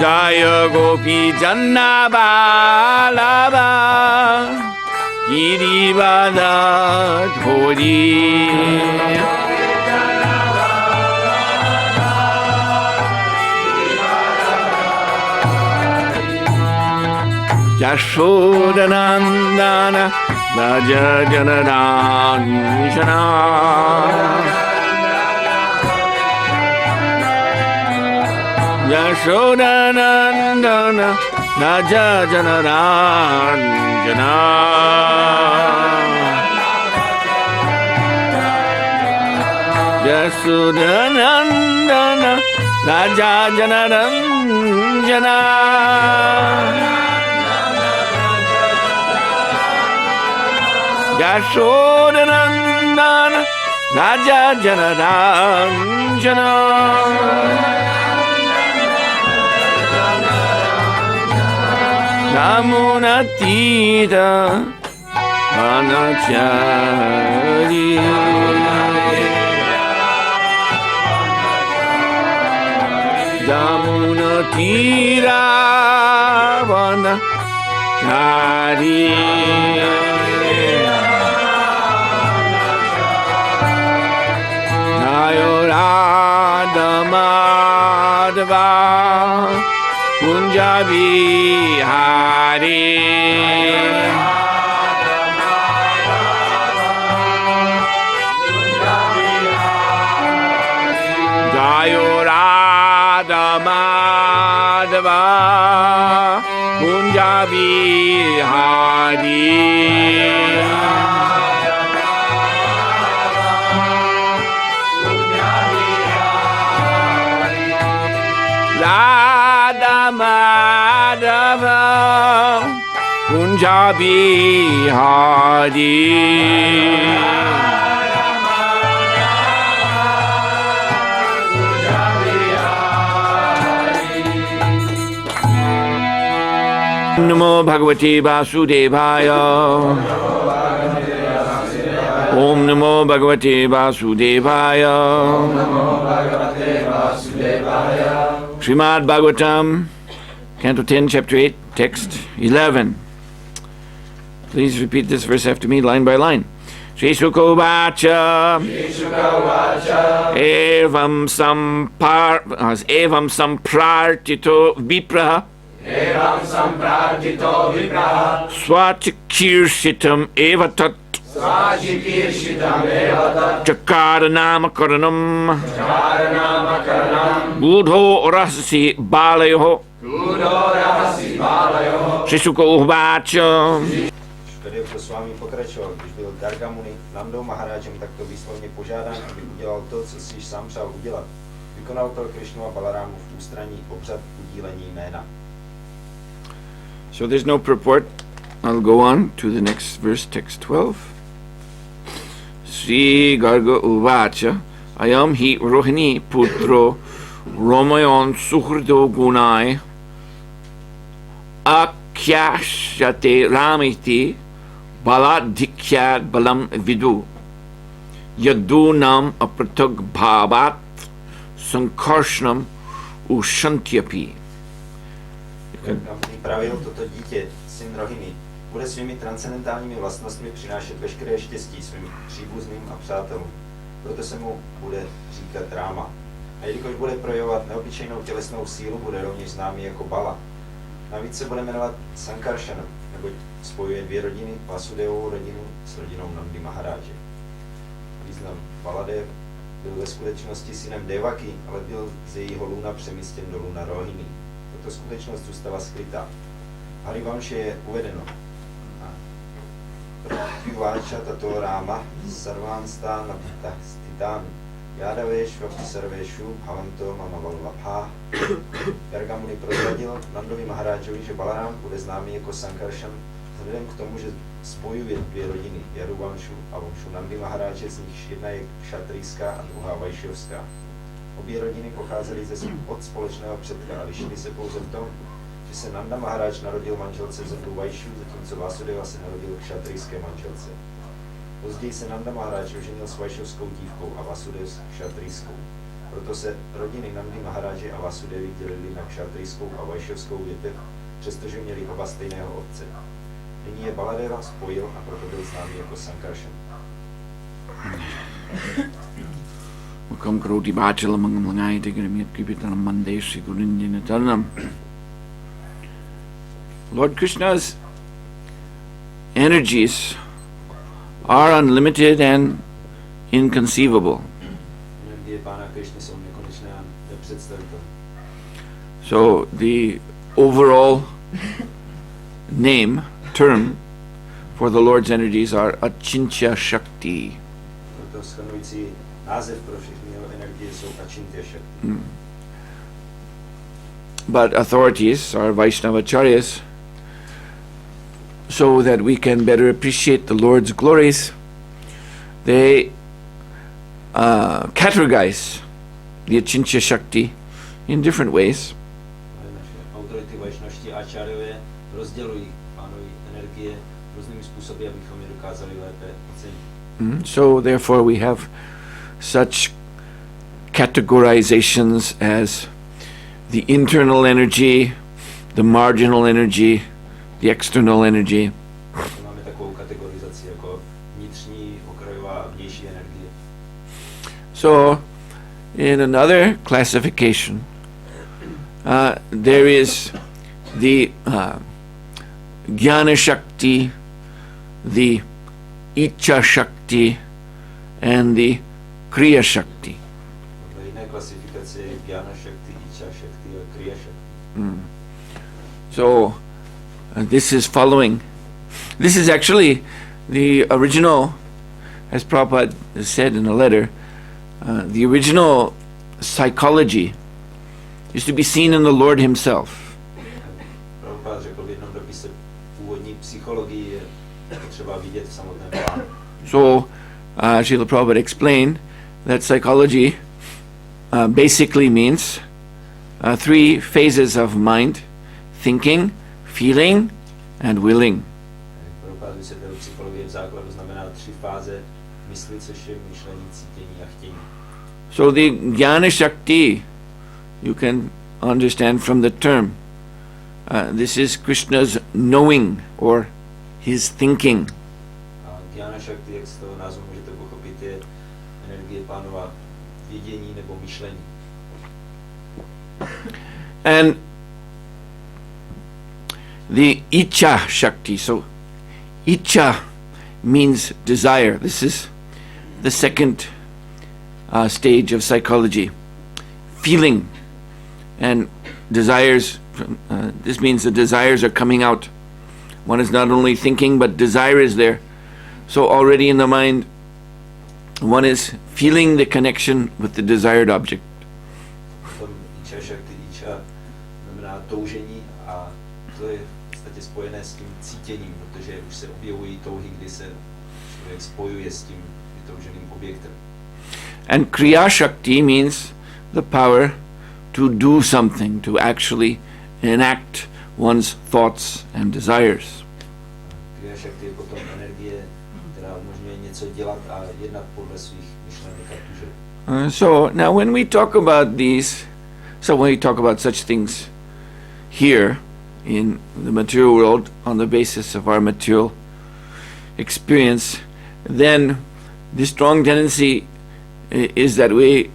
Jaya Gopi Janna Balaba Girivada Dhori Yashodanandana Raja Janaranjana Yashodanandana Raja Janaranjana Yashodanandana Raja Janaranjana Yashodanandana Raja Janaranjana Namunatita Anachari Namunatira Vanachari Madhava Punjabi Hare Jayo Radha Madhava Punjabi Hare Madhava Punjabi Hare Namo Bhagavate Vasudevaya Om Namo Bhagavate Vasudevaya Srimad-bhagavatam Canto 10, Chapter 8, Text 11. Please repeat this verse after me, line by line. Shri Shuka Vacha Evam Samprartito Vipraha Swachikirshitam Evatat Chakaranama Karanam Budho Rahasi Balayoho Shri Shuka Vacha. Suhotra Swami pokračoval, když byl Gargamuni Nandou Maharážem takto výslovně požádán, aby udělal to, co si již sám přál udělat. Vykonal pro Krishnu a Balarámu v ústraní obřad udílení jména. So there's no purport. I'll go on to the next verse, text 12. Sri Garga Uvacha Ayam hi Rohini Putro Romayon Suhrdo Gunai Akyashate Ramiti Baladhikyad Balam Vidu Yadu Nam Apratag Bhavat Sankarshnam Ushantyapi. Pravil toto dítě, syn Rohini, bude svými transcendentálními vlastnostmi přinášet veškeré štěstí svým příbuzným a přátelům. Proto se mu bude říkat Rama. A jelikož bude projevovat neobyčejnou tělesnou sílu, bude rovněž známý jako Bala. Navíc se bude jmenovat Sankarshanam, neboť spojuje dvě rodiny, Vasudevovou rodinu s rodinou Nandy Maharáže. Význam Baladev byl ve skutečnosti synem Devaki, ale byl z jejího lůna přemístěn do lůna Rohini. Tato skutečnost zůstala skrytá. Harivanše je uvedeno. Pratyuváča tato Rama sarvánstá nabhita stitán Jádavéšu a sarvéšu bhavanto mama vallabha. Gargamuni prozradil Nandovi Maharážovi, že Balarám bude známý jako Sankarshan vzhledem k tomu, že spojuje dvě rodiny, Yaduvanšu a Vanšu Nandy Maharáže, z nichž jedna je kšatrijská a druhá vajšovská. Obě rodiny pocházely od společného předka a lišily se pouze v tom, že se Nanda Maharáž narodil manželce z rodu Vajšů, zatímco Vasudeva se narodil kšatrijské manželce. Později se Nanda Maharáž oženil s vajšovskou dívkou a Vasudev s kšatrijskou. Proto se rodiny Nandy Maharáže a Vasudevy dělily na kšatrijskou a vajšovskou větev, přestože měli oba stejného otce. Nyní je Baladeva spojil a proto byl známý jako Sankarshan. Mukam kroti bachala mangam langayate grimyat kipitanam mandeshi gurindinatanam. Lord Krishna's energies are unlimited and inconceivable. So the overall term for the Lord's energies are Achintya Shakti. But authorities, our Vaishnavacharyas, so that we can better appreciate the Lord's glories, they categorize the Achintya Shakti in different ways. So therefore we have such categorizations as the internal energy, the marginal energy, the external energy. So in another classification, there is the Jnana Shakti, the Icha Shakti, and the Kriya Shakti. So this is actually the original, as Prabhupada said in a letter, the original psychology is to be seen in the Lord himself. So Srila Prabhupada explained that psychology basically means 3 phases of mind: thinking, feeling, and willing. So the Jnana Shakti, you can understand from the term, this is Krishna's knowing or his thinking. And the Icha Shakti, so Icha means desire. This is the second stage of psychology. Feeling and desires, this means the desires are coming out. One is not only thinking, but desire is there. So already in the mind, one is feeling the connection with the desired object. And Kriya Shakti means the power to do something, to actually enact one's thoughts and desires. So now when we talk about these, so when we talk about such things here in the material world on the basis of our material experience, then the strong tendency is that we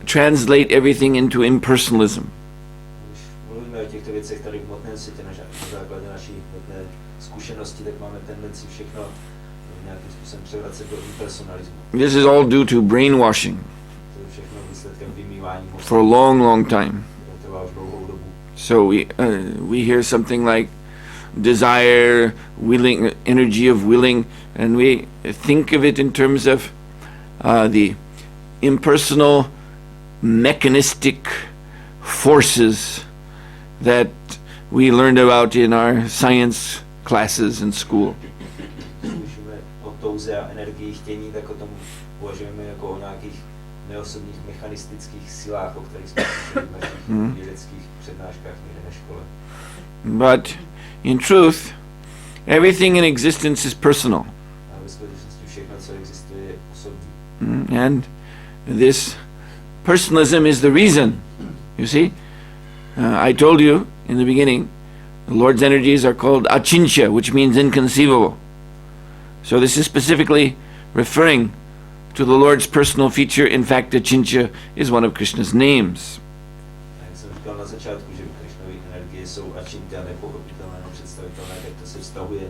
translate everything into impersonalism. This is all due to brainwashing for a long, long time. So we hear something like desire, willing, energy of willing, and we think of it in terms of the impersonal, mechanistic forces that we learned about in our science classes in school. But in truth, everything in existence is personal. And this personalism is the reason. You see? I told you in the beginning, the Lord's energies are called achintya, which means inconceivable. So this is specifically referring to the Lord's personal feature. In fact, achintya is one of Krishna's names. Jak jsem říkal na začátku, že Krishnovy energie jsou achintya, nepochopitelné, nepředstavitelné, tak to se vztahuje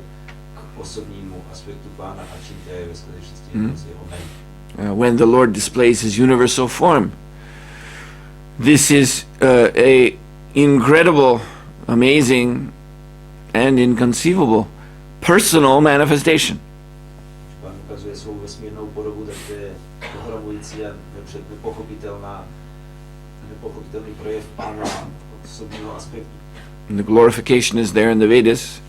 k osobnímu aspektu Pána. Achintya je ve skutečnosti jeho jméno. When the Lord displays his universal form, this is a incredible, amazing, and inconceivable personal manifestation. Pán ukazuje svou vesmírnou podobu, tak to je ohromující a nepochopitelný projev Pána osobního aspektu. And the glorification is there in the Vedas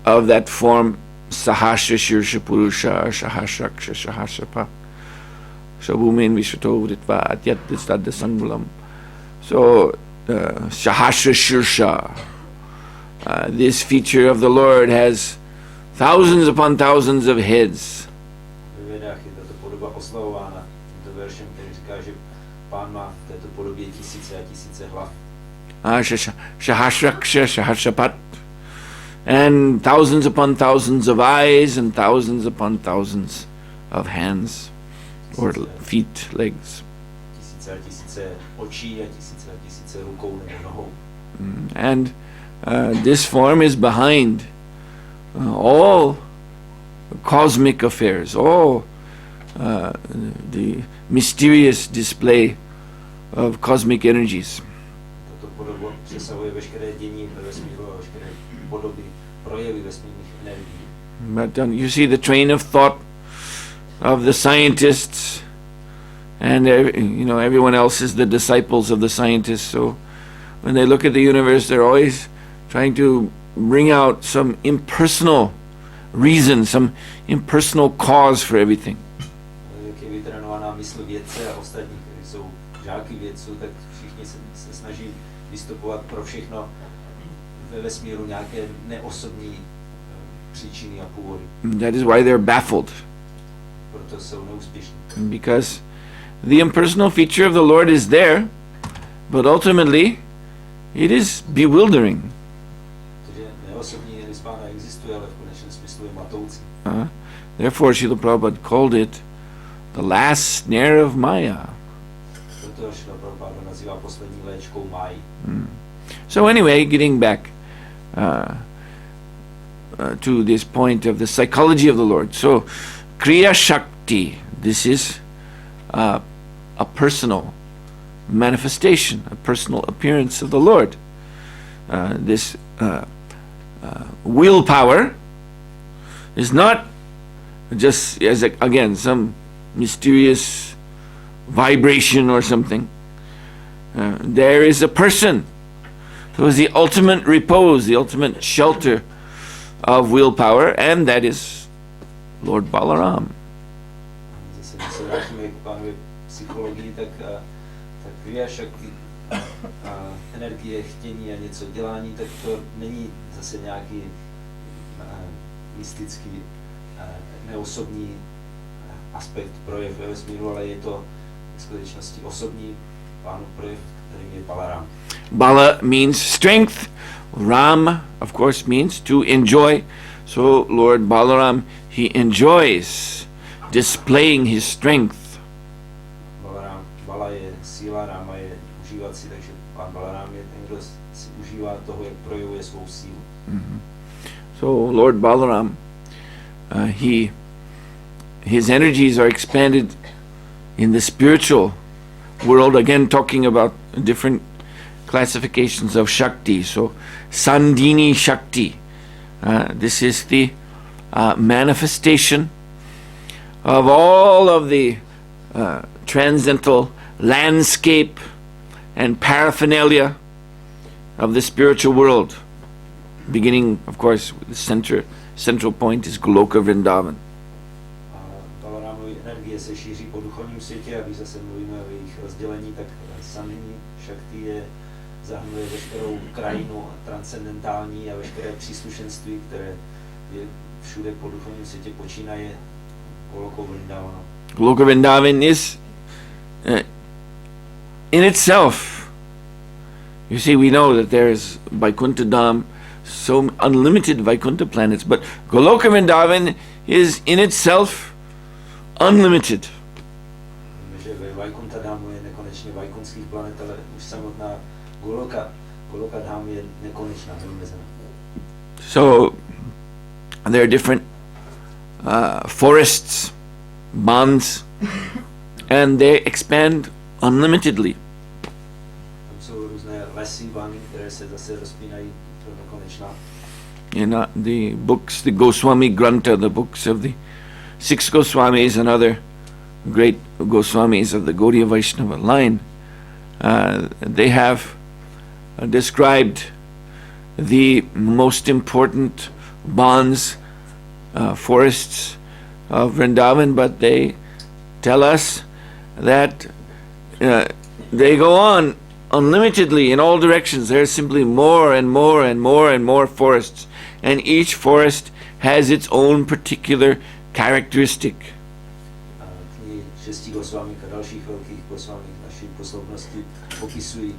of that form Sahasra Shirsha Purusha Sahasraksha Sahasrapa Shabumin Vishwato Vritva Atyat Distadda Sangulam. So Sahasra Shirsha, this feature of the Lord has thousands upon thousands of heads. Ve Vedách je tato podoba oslavována tímto veršem, který říká, že Pán má v této podobě tisíce a tisíce hlav. Sahasraksha Sahasrapat, and thousands upon thousands of eyes and thousands upon thousands of hands or feet, legs. Tisíce a tisíce očí a tisíce rukou nebo nohou. And this form is behind all cosmic affairs, all the mysterious display of cosmic energies. Tato podoba přesahuje veškeré dění ve vesmíru a veškeré podoby, projevy vesmírných energií. But you see the train of thought of the scientists, and everyone else is the disciples of the scientists. So when they look at the universe, they're always trying to bring out some impersonal reason, some impersonal cause for everything. Jak je vytrénovaná mysl vědce a ostatní, kteří jsou žáky vědců, tak všichni se snaží vystupovat pro všechno ve vesmíru nějaké neosobní příčiny a původy. That is why they're baffled. Proto jsou neúspěšní. Because the impersonal feature of the Lord is there, but ultimately it is bewildering. Takže neosobní rys Pána existuje, ale v konečném smyslu je matoucí. Therefore, Srila Prabhupada called it the last snare of Maya. Proto Srila Prabhupada nazývá poslední léčkou Máji. So anyway, getting back to this point of the psychology of the Lord. So, kriya shakti, this is a personal manifestation, a personal appearance of the Lord. This willpower is not just as again some mysterious vibration or something. There is a person who is the ultimate repose, the ultimate shelter of willpower, and that is Lord Balaram. Zase, když se vrátíme k Pánově psychologii, tak kriya shakti, energie, chtění a něco dělání, tak to není zase nějaký mystický, neosobní aspekt, projev ve vesmíru, ale je to v skutečnosti osobní Pánův projev, kterým je Balaram. Bala means strength. Ram, of course, means to enjoy. So Lord Balaram, he enjoys displaying his strength. Bala je síla, Rama je užívat si, takže Pán Balaram je ten, kdo si užívá toho, jak projevuje svou sílu. So Lord Balaram, his energies are expanded in the spiritual world, again talking about different classifications of Shakti. So Sandini Shakti, this is the manifestation of all of the transcendental landscape and paraphernalia of the spiritual world. Beginning, of course, the central point is Goloka Vrindavan. Balaramovy energie se šíří po duchovním světě, a když zase mluvíme o jejich rozdělení, tak Sandini Shakti zahrnuje veškerou krajinu transcendentální a veškeré příslušenství, které je všude po duchovním světě počínaje Golokou Vrindavanu. Goloka Vrindavan is in itself, you see, we know that there is Vaikuntha Dham, so unlimited Vaikuntha planets, but Goloka Vrindavan is in itself unlimited. Že ve Vaikuntha Dhamu je nekonečně vajkunských planet, ale už samotná Goloka Dham je nekonečná, neomezená. So there are different forests, bonds, and they expand unlimitedly. Tam jsou různé lesy, bany, které se zase rozpínají do nekonečna. In the books, the Goswami Grantha, the books of the 6 Goswamis and other great Goswamis of the Gaudiya Vaishnava line, they have described the most important bonds, forests of Vrindavan, but they tell us that they go on unlimitedly in all directions. There are simply more and more and more and more forests, and each forest has its own particular characteristic. Knihy 6 Goswamík a dalších velkých Goswamík naší posloupnosti popisují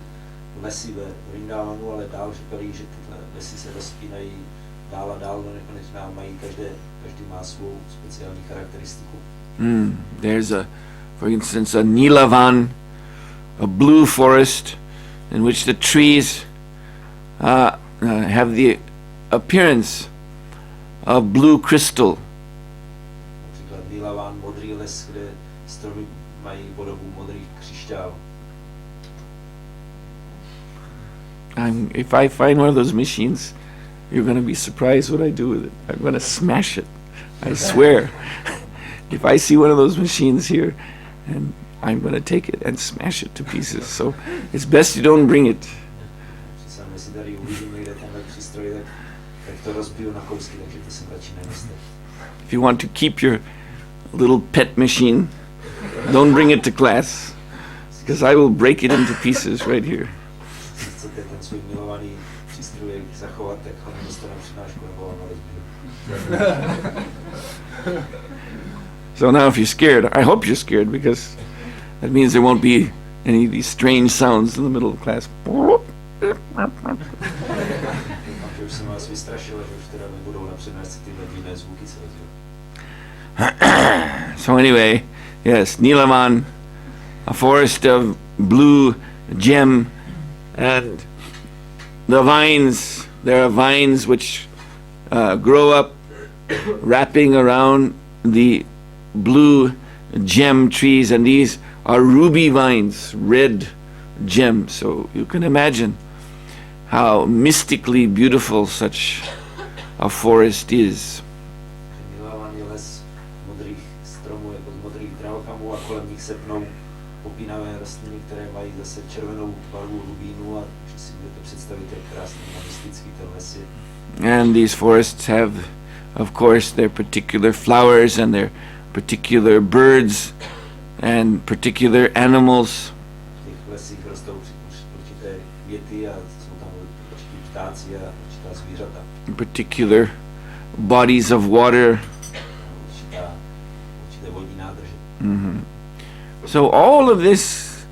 lesy ve Vrindavanu, ale dál říkají, že tyhle lesy se rozpínají dál a dál do nekonečna, mají každý má svou speciální charakteristiku. There's for instance, a Nilavan, a blue forest in which the trees have the appearance of blue crystal. Například Nilavan, modrý les, kde stromy mají podobu modrých křišťál. If I find one of those machines, you're going to be surprised what I do with it. I'm going to smash it. I swear. If I see one of those machines here, and I'm going to take it and smash it to pieces. So it's best you don't bring it. If you want to keep your little pet machine, don't bring it to class, because I will break it into pieces right here. So now if you're scared, I hope you're scared, because that means there won't be any of these strange sounds in the middle of class. So anyway, yes, Nilavan, a forest of blue gem, and the vines, there are vines which grow up wrapping around the blue gem trees, and these are ruby vines, red gem. So you can imagine how mystically beautiful such a forest is. And these forests have, of course, their particular flowers and their particular birds and particular animals. Particular bodies of water. So all of this,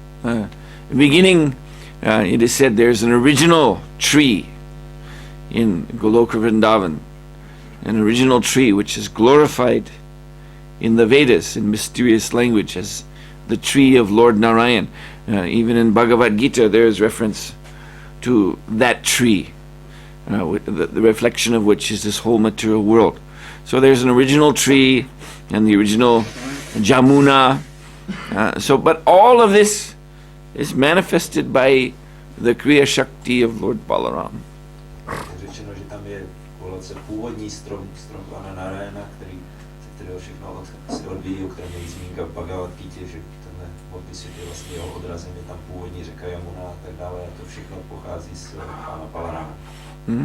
beginning, it is said there's an original tree in Goloka Vrindavan, an original tree which is glorified in the Vedas in mysterious language as the tree of Lord Narayan. Even in Bhagavad Gita there is reference to that tree, the reflection of which is this whole material world. So there's an original tree and the original Jamuna. But all of this is manifested by the kriya shakti of Lord Balarama. Řečeno, že tam je původní strom pana Narayana, kterého všechno se odvíjí, o kterém je zmínka v Bhagavad Gita, že tenhle modlý svět je vlastně jeho odrazem, je tam původní řeka Jamuna a tak dále, a to všechno pochází z pána Balarama.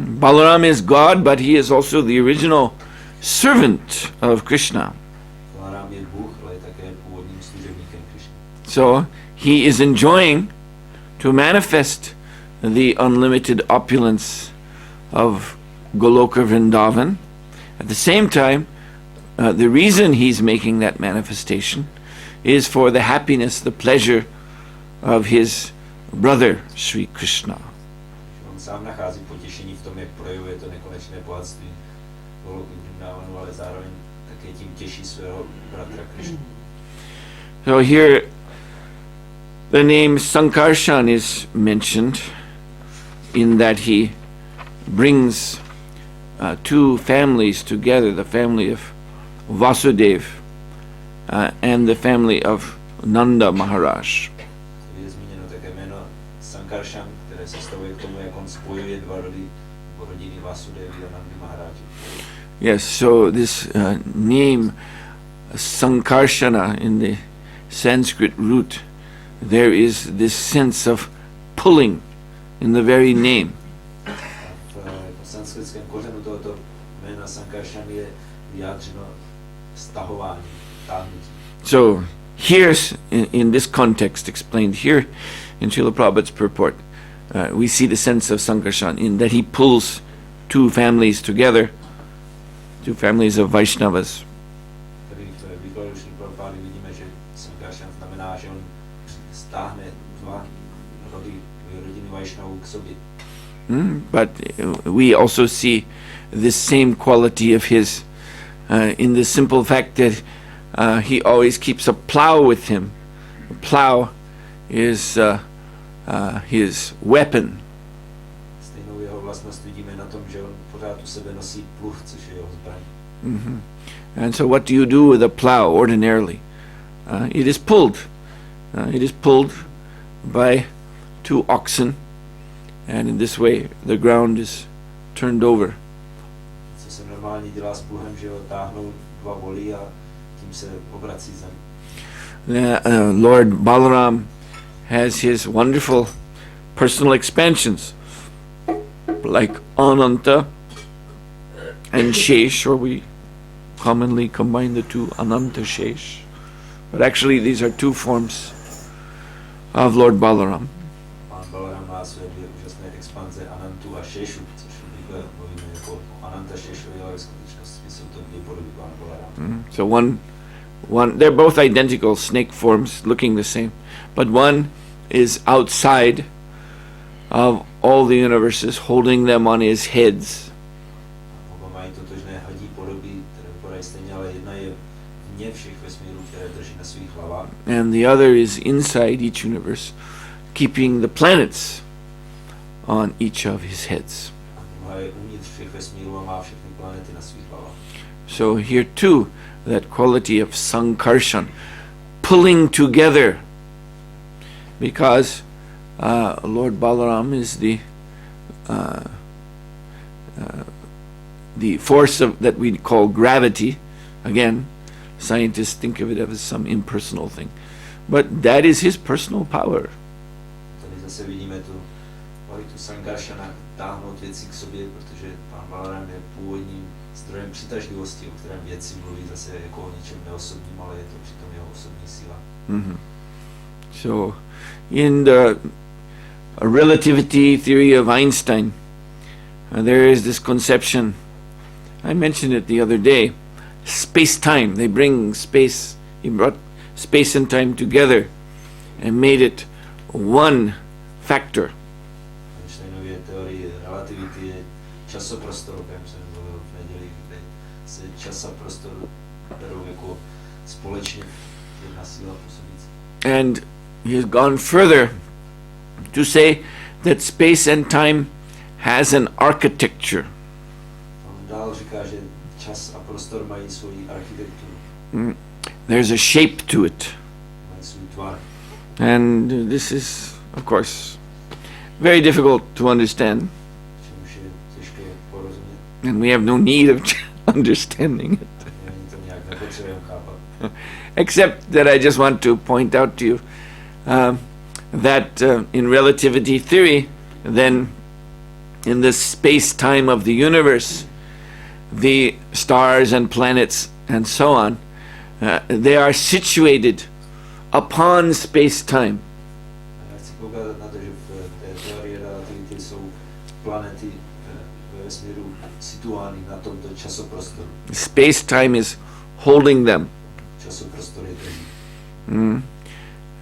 Balaram is God, but he is also the original servant of Krishna. Balaram je Bůh, ale je také původním služebníkem Krishna. So he is enjoying to manifest the unlimited opulence of Goloka Vrindavan. At the same time, the reason he's making that manifestation is for the happiness, the pleasure of his brother Sri Krishna. On sám nachází potěšení v tom, jak projevuje to nekonečné bohatství Vrindávanu, ale zároveň také tím těší svého bratra Krishnu. So here the name Sankarshan is mentioned in that he brings two families together, the family of Vasudev and the family of Nanda Maharaj. Je zmíněno také jméno Sankarshan, které se stavuje k tomu, jak on spojuje dva rody, rodiny Vasudevy a Nandy Maharaj. Yes, so this name Sankarshana in the Sanskrit root, there is this sense of pulling in the very name. V sanskritském kořenu tohoto jména Sankarshan je vyjádřeno stahování, táhnutí. So here's in this context explained here in Srila Prabhupada's purport, we see the sense of Sankarshan in that he pulls two families together, two families of Vaishnavas. Tady v výkladu Srila Prabhupády vidíme, že Sankarshan znamená, že on stáhne dva rody, rodiny Vaishnavů k sobě. But we also see this same quality of his in the simple fact that he always keeps a plow with him. A plow is his weapon. Stejnou jeho vlastnost vidíme na tom, že on pořád u sebe nosí pluh, což je jeho zbraň. And so what do you do with a plow ordinarily? It is pulled. It is pulled by two oxen, and in this way the ground is turned over. Co se normálně dělá s pluhem, že ho táhnou dva voly a tím se obrací zem. Lord Balaram has his wonderful personal expansions like Ananta and Shesh, or we commonly combine the two, Ananta Shesh. But actually these are two forms of Lord Balaram. Pán Balaram má své dvě úžasné expanze Anantu a Šešu, což obvykle mluvíme jako Ananta Šešovi, ale v skutečnosti jsou to dvě podoby Pána Balarama. So one, they're both identical snake forms, looking the same, but one is outside of all the universes, holding them on his heads. Oba mají totožné hadí podoby, které vypadají stejně, ale jedna je vně všech vesmírů, které drží na svých hlavách. And the other is inside each universe, keeping the planets on each of his heads. A druhá je uvnitř všech vesmírů a má všechny planety na svých hlavách. So here too, that quality of Sankarshan, pulling together, because Lord Balaram is the force of that we call gravity. Again, scientists think of it as some impersonal thing, but that is his personal power. Tady zase vidíme tu kvalitu Sankarshana táhnout věci k sobě, protože Pán Balaram je původním zdrojem přitažlivosti, o kterém vědci mluví zase jako o něčem neosobním, ale je to přitom jeho osobní síla. So, in the relativity theory of Einstein, there is this conception, I mentioned it the other day, space-time. They bring space, he brought space and time together and made it one factor. Einsteinově teorie relativity je časoprostor, o kterém jsem mluvil v neděli, kde se čas a prostor berou jako společně jedna síla působící. And he has gone further to say that space and time has an architecture. On dál říká, že čas a prostor mají svoji architekturu. There's a shape to it. Mají svůj tvar. And this is, of course, very difficult to understand. Čemuž je těžké porozumět. And we have no need of understanding it. Ani to nějak nepotřebujeme chápat. Except that I just want to point out to you that in relativity theory, then in the space-time of the universe, the stars and planets and so on, they are situated upon space-time. Já chci poukázat na to, že v té teorii relativity jsou planety ve vesmíru situovány na tomto časoprostoru. Space-time is holding them. Časoprostor je drží.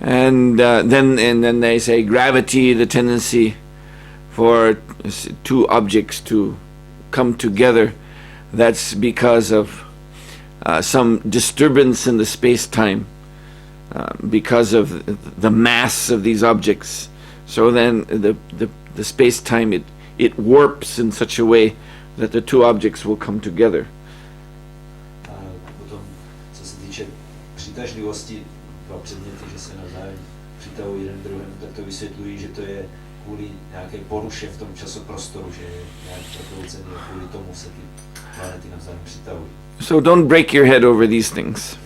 And then they say gravity, the tendency for two objects to come together, that's because of some disturbance in the space-time, because of the mass of these objects. So then the space-time, it warps in such a way that the two objects will come together. Potom, co se týče přitažlivosti, dva předměty, že se navzájem přitahují jeden druhému, tak to vysvětlují, že to je kvůli nějaké poruše v tom časoprostoru, že je nějak zakroucený a kvůli tomu se ty planety navzájem přitahují. So don't break your head over these things.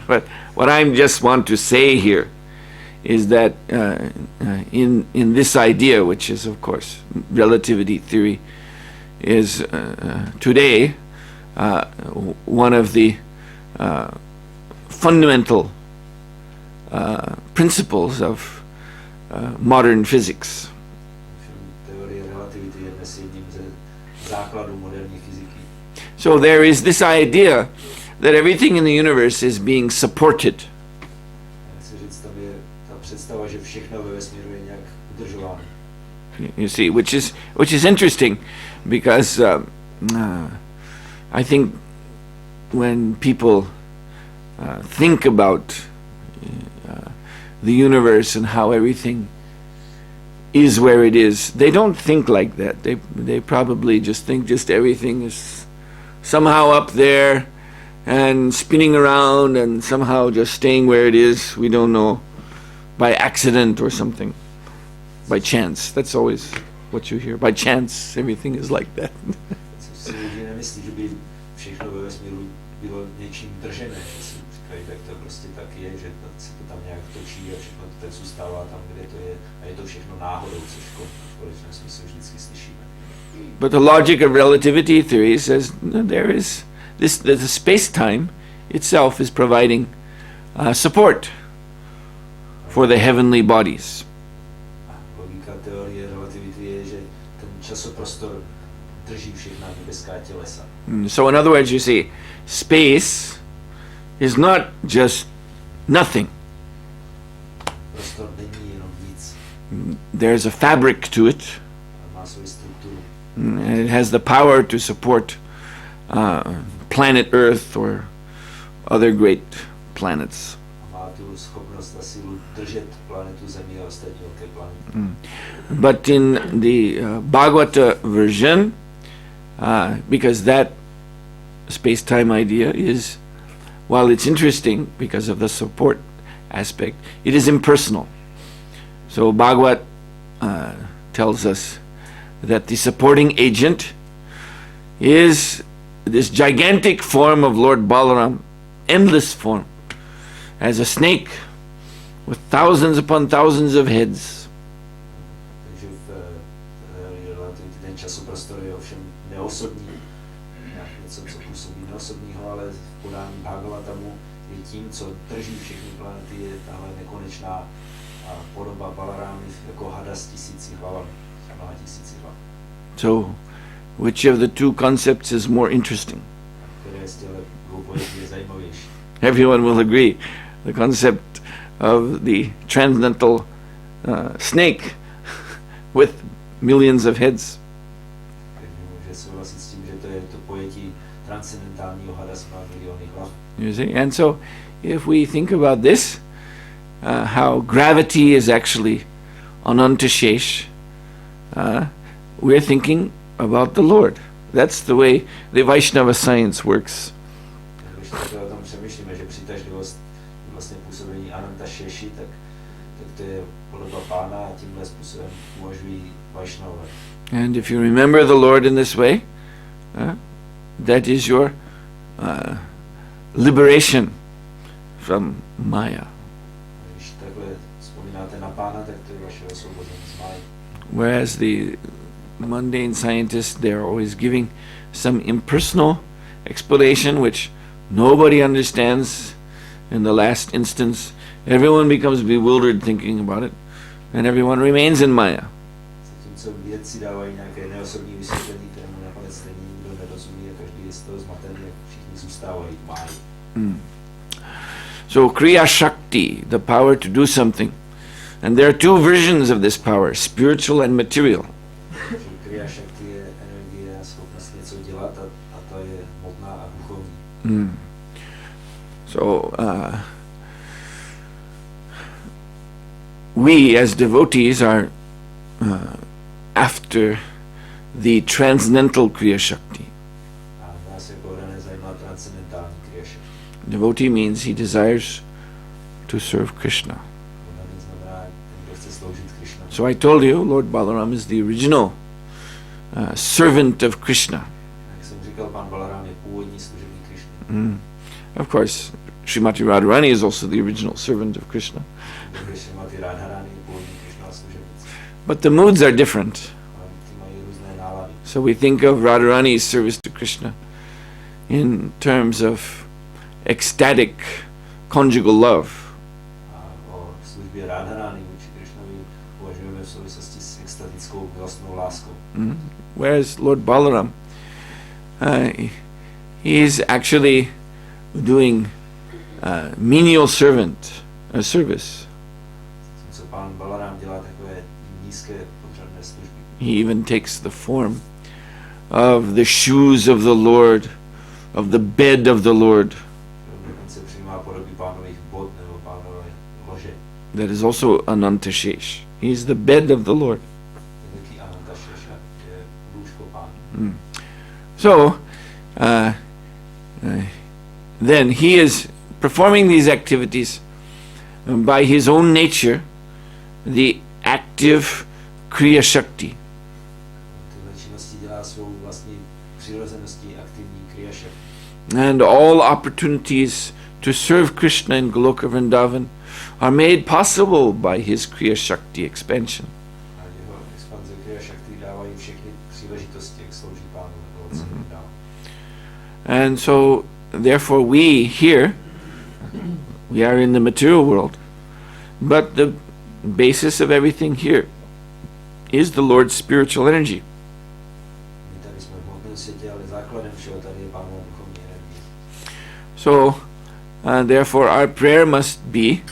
But what I just want to say here is that in this idea, which is of course relativity theory, is today one of the fundamental principles of modern physics. So there is this idea that everything in the universe is being supported. You see, which is interesting, because I think when people think about the universe and how everything is where it is, they don't think like that. They probably just think everything is somehow up there and spinning around and somehow just staying where it is, we don't know, by accident or something, by chance. That's always what you hear. By chance, everything is like that. But the logic of relativity theory says no, there is this. The space-time itself is providing support for the heavenly bodies. So in other words, you see, space is not just nothing. There's a fabric to it, and it has the power to support planet Earth or other great planets. But in the Bhagavata version, because that space-time idea is, while it's interesting because of the support aspect, it is impersonal. So Bhagavat tells us that the supporting agent is this gigantic form of Lord Balaram, endless form, as a snake with thousands upon thousands of heads. So, which of the two concepts is more interesting? Everyone will agree. The concept of the transcendental snake with millions of heads. You see? And so, if we think about this, how gravity is actually Anantashesh, we're thinking about the Lord. That's the way the Vaishnava science works. And if you remember the Lord in this way, that is your liberation from Maya. Whereas the mundane scientists, they're always giving some impersonal explanation which nobody understands. In the last instance, everyone becomes bewildered thinking about it, and everyone remains in Maya. So kriya shakti, the power to do something. And there are two versions of this power, spiritual and material. Kriya shakti je energie, schopnost něco dělat a to je hmotná a duchovní. So we as devotees are after the transcendental kriya shakti. A nás jako dané zajímá transcendentální kriya shakti. Devotee means he desires to serve Krishna. So I told you, Lord Balaram is the original servant of Krishna. Of course, Srimati Radharani is also the original servant of Krishna. But the moods are different. So we think of Radharani's service to Krishna in terms of ecstatic conjugal love. Whereas Lord Balaram, he is actually doing menial service. He even takes the form of the shoes of the Lord, of the bed of the Lord. That is also Anantashesh. He is the bed of the Lord. So, then he is performing these activities by his own nature, the active kriya shakti. And all opportunities to serve Krishna in Goloka Vrindavan are made possible by his kriya shakti expansion. And so, therefore, we here, we are in the material world, but the basis of everything here is the Lord's spiritual energy. So, therefore, our prayer must be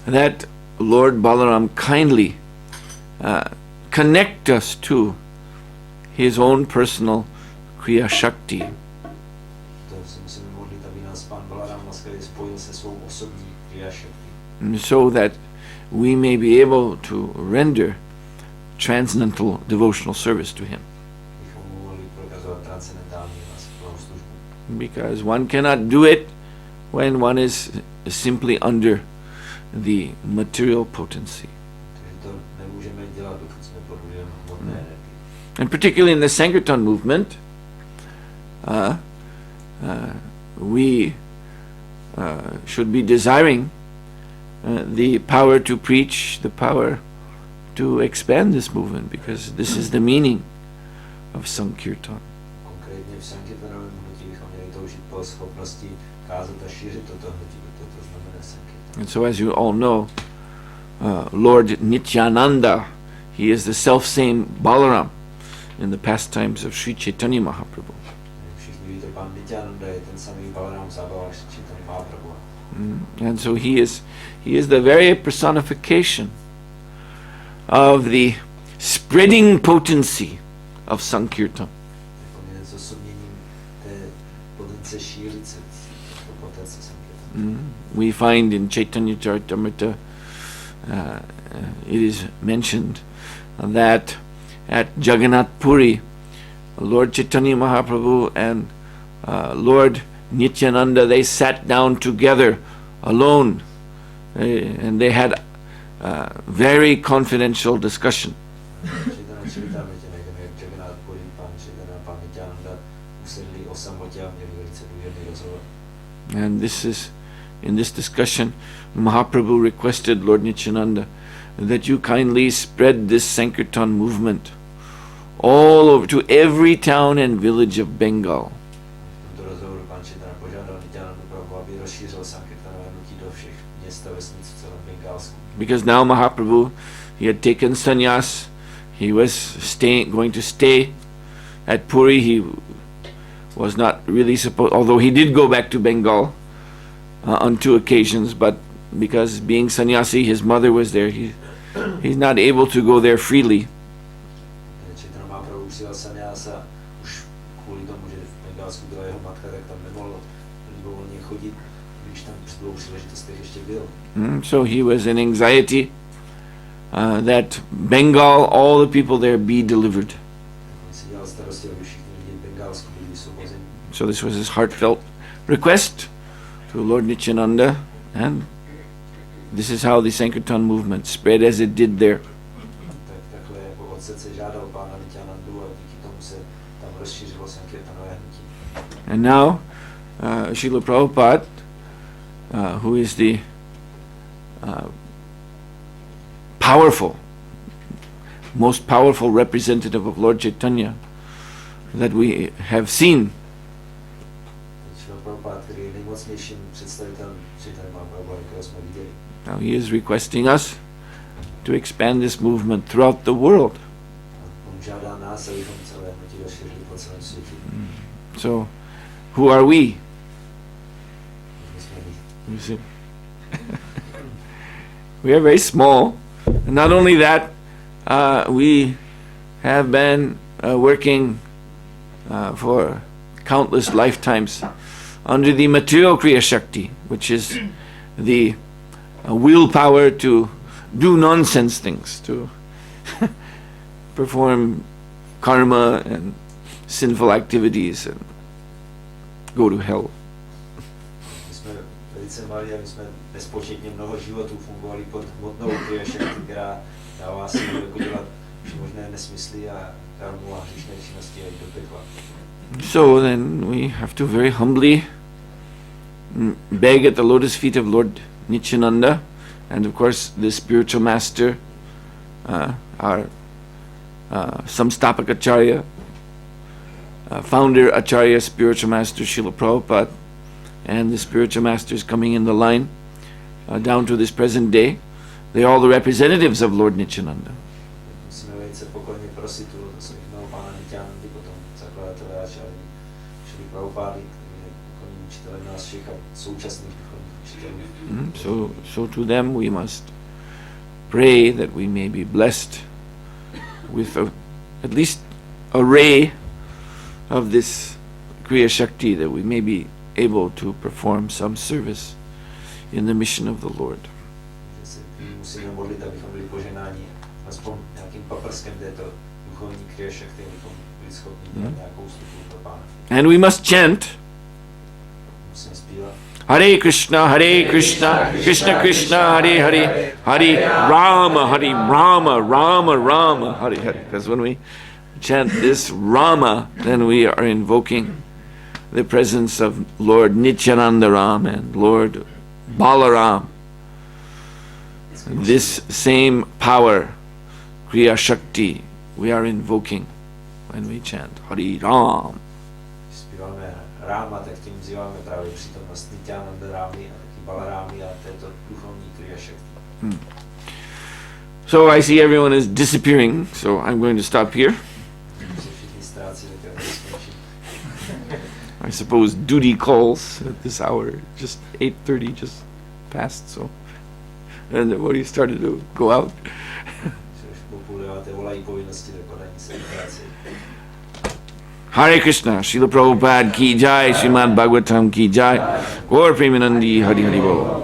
that Lord Balaram kindly connect us to his own personal kriya shakti. So that we may be able to render transcendental devotional service to him. Because one cannot do it when one is simply under the material potency. And particularly in the Sankirtan movement, we should be desiring the power to preach, the power to expand this movement, because this is the meaning of Sankirtan. And so, as you all know, Lord Nityananda, he is the self-same Balaram in the pastimes of Sri Chaitanya Mahaprabhu. And so he is the very personification of the spreading potency of Sankirtan. We find in Chaitanya Charitamrita, it is mentioned that at Jagannath Puri, Lord Chaitanya Mahaprabhu and Lord Nityananda, they sat down together alone and they had very confidential discussion. And in this discussion, Mahaprabhu requested Lord Nityananda that you kindly spread this Sankirtan movement all over to every town and village of Bengal. Because now Mahaprabhu, he had taken sannyas, he was going to stay at Puri. He was not really supposed, although he did go back to Bengal, on 2 occasions, but because being sannyasi, his mother was there, he's not able to go there freely. Chaitanya Mahaprabhu přijal sannyasa už kvůli tomu, že v Bengálsku byla jeho matka, tak tam nemohl libovolně chodit, když tam při 2 příležitostech ještě byl. So he was in anxiety that Bengal, all the people there, be delivered. On si dělal starosti, aby všichni lidi v Bengálsku byli vysvobozeni. So this was his heartfelt request to Lord Nityananda, and this is how the Sankirtan movement spread as it did there. Takhle jako od srdce žádal pána Nityanandu a díky tomu se tam rozšířilo Sankirtanové hnutí. And now, Srila Prabhupada, who is the most powerful representative of Lord Chaitanya that we have seen, Srila Prabhupada, který je nejmocnějším představitelem Chaitanya Mahaprabhu, kterého jsme viděli. now he is requesting us to expand this movement throughout the world. On žádá nás, abychom celé hnutí rozšířili po celém světě. So, who are we? My jsme my. You see, we are very small. And not only that, we have been working for countless lifetimes under the material kriya shakti, which is the willpower to do nonsense things, to perform karma and sinful activities and go to hell. My jsme velice malí a my jsme nespočetně mnoho životů fungovali pod hmotnou kriya shakti, která dává si jako dělat všemožné nesmysly a karmu a hříšné činnosti a jít do pekla. So then we have to very humbly beg at the lotus feet of Lord Nityananda, and of course the spiritual master, our Samstapakacharya, founder Acharya, spiritual master Srila Prabhupada, and the spiritual masters coming in the line down to this present day. They're all the representatives of Lord Nityananda. Musíme velice pokojně prosit tu svého pána Nityanandy, potom zakladatele Acharya Srila Prabhupada, který je duchovním učitelem nás všech a současných duchovních učitelů. So to them we must pray that we may be blessed with at least a ray of this Kriya Shakti, that we may be able to perform some service in the mission of the Lord. Musíme modlit, abychom byli poženáni aspoň nějakým paprskem této duchovní Kriya Shakti, abychom byli schopni dělat nějakou službu pro Pána. And we must chant Musíme zpívat Hare Krishna, Krishna Krishna, Hare Hare, Hare Rama, Rama Rama, Hare Hare. Because when we chant this Rama, then we are invoking the presence of Lord Nityananda Ram and Lord Balarama. This same power, Kriya Shakti, we are invoking when we chant Hare Ram. zpíváme Rama, tak tím vzýváme právě přítomnost Nityananda Rámy a taky Balarámy a této duchovní Kriya Shakti. So I see everyone is disappearing, so I'm going to stop here. Všichni ztrácí, tak já skončím. I suppose duty calls at this hour, just 8:30 just passed, so and everybody started to go out. Už po 8:30 volají povinnosti do konání své práce. Hare Krishna, Srila Prabhupada ki jai, Srimad-bhagavatam ki jai, Gaur Premanandi Hari Hari Bol.